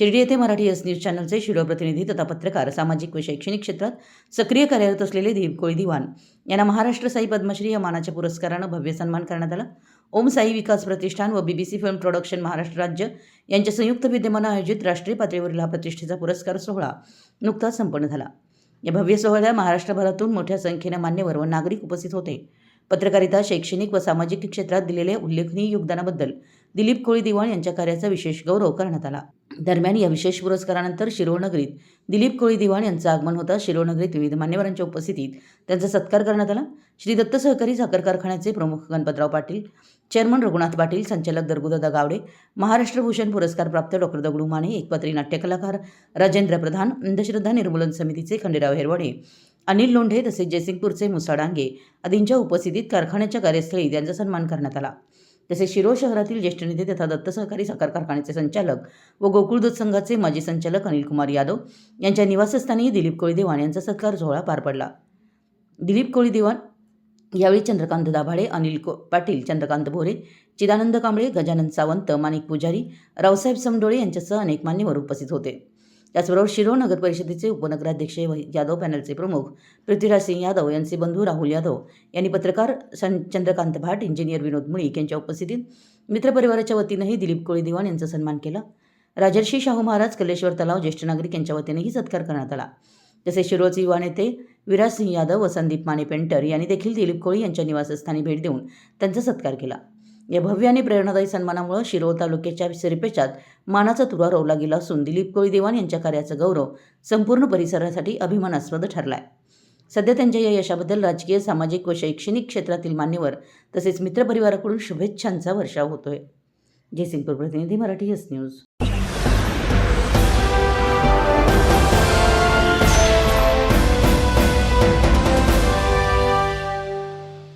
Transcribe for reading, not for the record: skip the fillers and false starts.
शिर्डी येथे Marathi S news चॅनलचे शिरो प्रतिनिधी तथा पत्रकार, सामाजिक व शैक्षणिक क्षेत्रात सक्रिय कार्यरत असलेले दिलीप कोळी दिवाण यांना महाराष्ट्र साई पद्मश्री या मानाच्या पुरस्कारानं भव्य सन्मान करण्यात आला। ओम साई विकास प्रतिष्ठान व बीबीसी फिल्म प्रोडक्शन महाराष्ट्र राज्य यांच्या संयुक्त विद्यमाने आयोजित राष्ट्रीय पातळीवरील हा प्रतिष्ठेचा पुरस्कार सोहळा नुकताच संपन्न झाला। या भव्य सोहळ्याला महाराष्ट्रभरातून मोठ्या संख्येने मान्यवर व नागरिक उपस्थित होते। पत्रकारिता, शैक्षणिक व सामाजिक क्षेत्रात दिलेल्या उल्लेखनीय योगदानाबद्दल दिलीप कोळी दिवाण यांच्या कार्याचा विशेष गौरव करण्यात आला। दरम्यान या विशेष पुरस्कारानंतर शिरोळ नगरीत दिलीप कोळी दिवाण यांचं आगमन होता। शिरोळ नगरीत विविध मान्यवरांच्या उपस्थितीत त्यांचा सत्कार करण्यात आला। श्री दत्त सहकारी साखर कारखान्याचे प्रमुख गणपतराव पाटील, चेअरमन रघुनाथ पाटील, संचालक दरगुदादा गावडे, महाराष्ट्र भूषण पुरस्कार प्राप्त डॉक्टर दगडू माने, एकपात्री नाट्य कलाकार राजेंद्र प्रधान, अंधश्रद्धा निर्मूलन समितीचे खंडेराव हेरवाडे, अनिल लोंढे तसेच जयसिंगपूरचे मुसा डांगे आदींच्या उपस्थितीत कारखान्याच्या कार्यस्थळी त्यांचा सन्मान करण्यात आला। तसेच शिरोळ शहरातील ज्येष्ठ नेते तथा दत्त सहकारी साखर कारखान्याचे संचालक व गोकुळ दूध संघाचे माजी संचालक अनिल कुमार यादव यांच्या निवासस्थानी दिलीप कोळी दिवाण यांचा सत्कार सोहळा पार पडला। दिलीप कोळी दिवाण यावेळी चंद्रकांत दाभाडे, अनिल पाटील, चंद्रकांत भोरे, चिदानंद कांबळे, गजानन सावंत, माणिक पुजारी, रावसाहेब समडोळे यांच्यासह अनेक मान्यवर उपस्थित होते। त्याचबरोबर शिरोळ नगर परिषदेचे उपनगराध्यक्ष यादव पॅनलचे प्रमुख पृथ्वीराज सिंह यादव यांचे बंधू राहुल यादव यांनी पत्रकार चंद्रकांत भाट, इंजिनियर विनोद मुळीक यांच्या उपस्थितीत मित्रपरिवाराच्या वतीनेही दिलीप कोळी दिवाण यांचा सन्मान केला। राजर्षी शाहू महाराज कल्लेश्वर तलाव ज्येष्ठ नागरिक यांच्या वतीनेही सत्कार करण्यात आला। तसेच शिरोळचे युवा नेते विराज सिंह यादव व संदीप माने पेंटर यांनी देखील दिलीप कोळी यांच्या निवासस्थानी भेट देऊन त्यांचा सत्कार केला। या भव्य आणि प्रेरणादायी सन्मानामुळे शिरोळ तालुक्याच्या सिरपेचात मानाचा तुरा रोवला गेला असून दिलीप कोळी दिवाण यांच्या कार्याचा गौरव संपूर्ण परिसरासाठी अभिमानास्पद ठरलाय। सध्या त्यांच्या या यशाबद्दल राजकीय, सामाजिक व शैक्षणिक क्षेत्रातील मान्यवर तसेच मित्रपरिवाराकडून शुभेच्छांचा वर्षाव होतोय। जयसिंगपूर प्रतिनिधी, मराठी एस न्यूज।